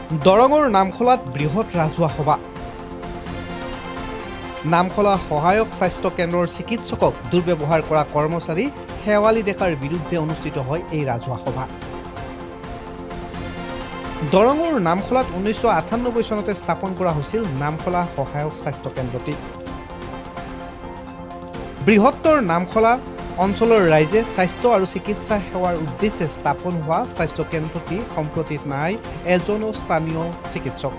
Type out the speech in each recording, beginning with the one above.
দৰঙৰ নামখলাত বৃহৎ ৰাজহুৱা সভা। নামখলা সহায়ক স্বাস্থ্য কেন্দ্ৰৰ চিকিৎসকক দুৰ্ব্যৱহাৰ কৰা কৰ্মচাৰী শেৱালি ডেকাৰ বিৰুদ্ধে অনুষ্ঠিত হয় এই ৰাজহুৱা সভা। দৰঙৰ নামখলাত 1998 চনতে স্থাপন কৰা হৈছিল নামখলা সহায়ক স্বাস্থ্য কেন্দ্ৰটি। বৃহত্তৰ নামখলা অঞ্চলৰ ৰাইজে স্বাস্থ্য আৰু চিকিৎসা সেৱাৰ উদ্দেশ্যে স্থাপন হোৱা স্বাস্থ্য কেন্দ্ৰটি সম্প্ৰতি নাই এজনো স্থানীয় চিকিৎসক।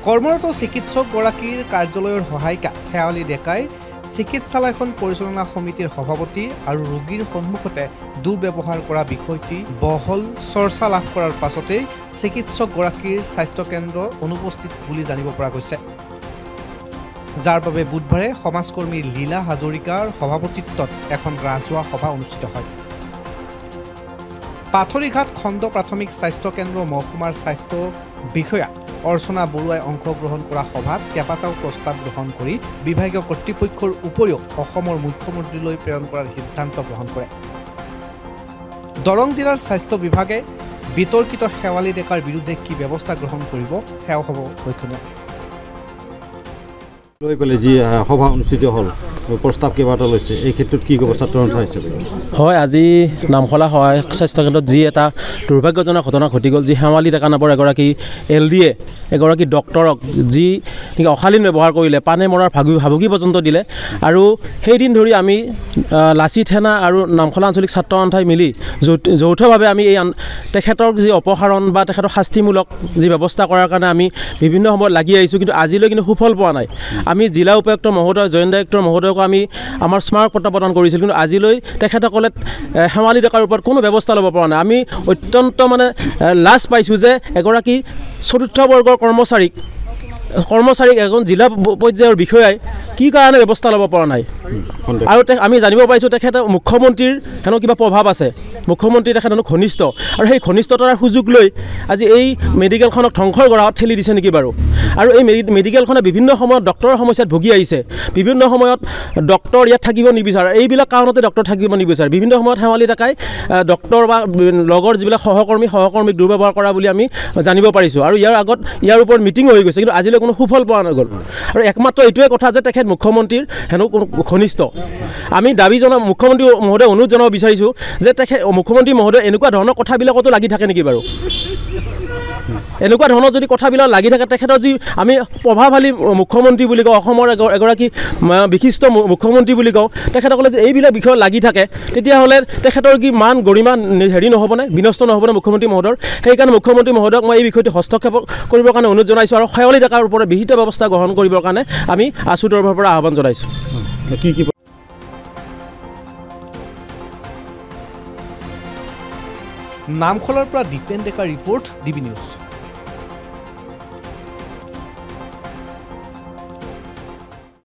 কৰ্মৰত চিকিৎসকগৰাকীৰ কাৰ্যালয়ৰ সহায়িকা শেৱালি ডেকাই চিকিৎসালয়খন পৰিচালনা সমিতিৰ সভাপতি আৰু ৰোগীৰ সন্মুখতে দুৰ্ব্যৱহাৰ কৰা বিষয়টি বহল চৰ্চা লাভ কৰাৰ পাছতেই চিকিৎসকগৰাকীৰ স্বাস্থ্যকেন্দ্ৰ অনুপস্থিত বুলি জানিব পৰা গৈছে, যাৰ বাবে বুধবাৰে সমাজকৰ্মী লীলা হাজৰিকাৰ সভাপতিত্বত এখন ৰাজহুৱা সভা অনুষ্ঠিত হয়। পাথৰিঘাট খণ্ড প্ৰাথমিক স্বাস্থ্য কেন্দ্ৰ মহকুমাৰ স্বাস্থ্য বিষয়া অৰ্চনা বৰুৱাই অংশগ্ৰহণ কৰা সভাত কেইবাটাও প্ৰস্তাৱ গ্ৰহণ কৰি বিভাগীয় কৰ্তৃপক্ষৰ উপৰিও অসমৰ মুখ্যমন্ত্ৰীলৈ প্ৰেৰণ কৰাৰ সিদ্ধান্ত গ্ৰহণ কৰে। দৰং জিলাৰ স্বাস্থ্য বিভাগে বিতৰ্কিত শেৱালি ডেকাৰ বিৰুদ্ধে কি ব্যৱস্থা গ্ৰহণ কৰিব সেয়াও হ'ব লক্ষণীয়। লৈ পেলাই যি সভা অনুষ্ঠিত হ'ল প্ৰস্তাৱ কেইবাটা লৈছে, এই ক্ষেত্ৰত কি ক'ব ছাত্ৰ সন্থা হিচাপে? হয়, আজি নামখলা সহায়ক স্বাস্থ্যকেন্দ্ৰত যি এটা দুৰ্ভাগ্যজনক ঘটনা ঘটি গ'ল, যি শেৱালি ডেকা নামৰ এগৰাকী LDA এগৰাকী ডক্টৰক যি অশালীন ব্যৱহাৰ কৰিলে, পানে মৰাৰ ভাবুকি পৰ্যন্ত দিলে। আৰু সেইদিন ধৰি আমি লাচি থানা আৰু নামখলা আঞ্চলিক ছাত্ৰ সন্থাই মিলি যৌথভাৱে আমি এই তেখেতৰ যি অপসাৰণ বা তেখেতৰ শাস্তিমূলক যি ব্যৱস্থা কৰাৰ কাৰণে আমি বিভিন্ন সময়ত লাগি আহিছোঁ, কিন্তু আজিলৈ কিন্তু সুফল পোৱা নাই। আমি জিলা উপায়ুক্ত মহোদয়, জইণ্ট ডাইৰেক্টৰ মহোদয়ক আমি আমাৰ স্মাৰক পত্ৰ প্ৰদান কৰিছিলোঁ, কিন্তু আজিলৈ তেখেতসকলে শেৱালি ডেকাৰ ওপৰত কোনো ব্যৱস্থা ল'ব পৰা নাই। আমি অত্যন্ত লাজ পাইছোঁ যে এগৰাকী চতুৰ্থ বৰ্গৰ কৰ্মচাৰীক এজন জিলা পৰ্যায়ৰ বিষয়াই কি কাৰণে ব্যৱস্থা ল'ব পৰা নাই। আৰু আমি জানিব পাৰিছোঁ তেখেতে মুখ্যমন্ত্ৰীৰ হেনো কিবা প্ৰভাৱ আছে, মুখ্যমন্ত্ৰী তেখেত হেনো ঘনিষ্ঠ, আৰু সেই ঘনিষ্ঠতাৰ সুযোগ লৈ আজি এই মেডিকেলখনক ধ্বংসৰ গৰাহত ঠেলি দিছে নেকি বাৰু? আৰু এই মেডিকেলখনে বিভিন্ন সময়ত ডক্টৰৰ সমস্যাত ভুগি আহিছে, বিভিন্ন সময়ত ডক্টৰ ইয়াত থাকিব নিবিচাৰে, এইবিলাক কাৰণতে ডক্টৰ থাকিব নিবিচাৰে। বিভিন্ন সময়ত শেৱালি ডেকাই ডক্টৰ বা লগৰ যিবিলাক সহকৰ্মীক দুৰ্ব্যৱহাৰ কৰা বুলি আমি জানিব পাৰিছোঁ। আৰু ইয়াৰ ওপৰত মিটিং হৈ গৈছে, কিন্তু আজিলৈ কোনো সুফল পোৱা নগ'ল। আৰু একমাত্ৰ এইটোৱে কথা যে তেখেত মুখ্যমন্ত্ৰীৰ হেনো কোনো ঘনিষ্ঠ। আমি মুখ্যমন্ত্ৰী মহোদয় অনুৰোধ জনাব বিচাৰিছোঁ যে মুখ্যমন্ত্ৰী মহোদয় এনেকুৱা ধৰণৰ কথাবিলাকতো লাগি থাকে নেকি বাৰু? এনেকুৱা ধৰণৰ যদি কথাবিলাক লাগি থাকে, তেখেতৰ যি আমি প্ৰভাৱশালী মুখ্যমন্ত্ৰী বুলি কওঁ, অসমৰ এগৰাকী বিশিষ্ট মুখ্যমন্ত্ৰী বুলি কওঁ, তেখেতসকলে যে এইবিলাক বিষয়ত লাগি থাকে, তেতিয়াহ'লে তেখেতৰ কি মান গৰিমা নহ'বনে, বিনষ্ট নহ'বনে মুখ্যমন্ত্ৰী মহোদয়ৰ? সেইকাৰণে মুখ্যমন্ত্ৰী মহোদয়ক মই এই বিষয়টো হস্তক্ষেপ কৰিবৰ কাৰণে অনুৰোধ জনাইছোঁ, আৰু শেৱালি ডেকাৰ ওপৰত বিহিত ব্যৱস্থা গ্ৰহণ কৰিবৰ কাৰণে আমি আছু তৰফৰ পৰা আহ্বান জনাইছোঁ। নামখলাৰ পৰা দীপেন ডেকাৰ ৰিপৰ্ট, DB নিউজ।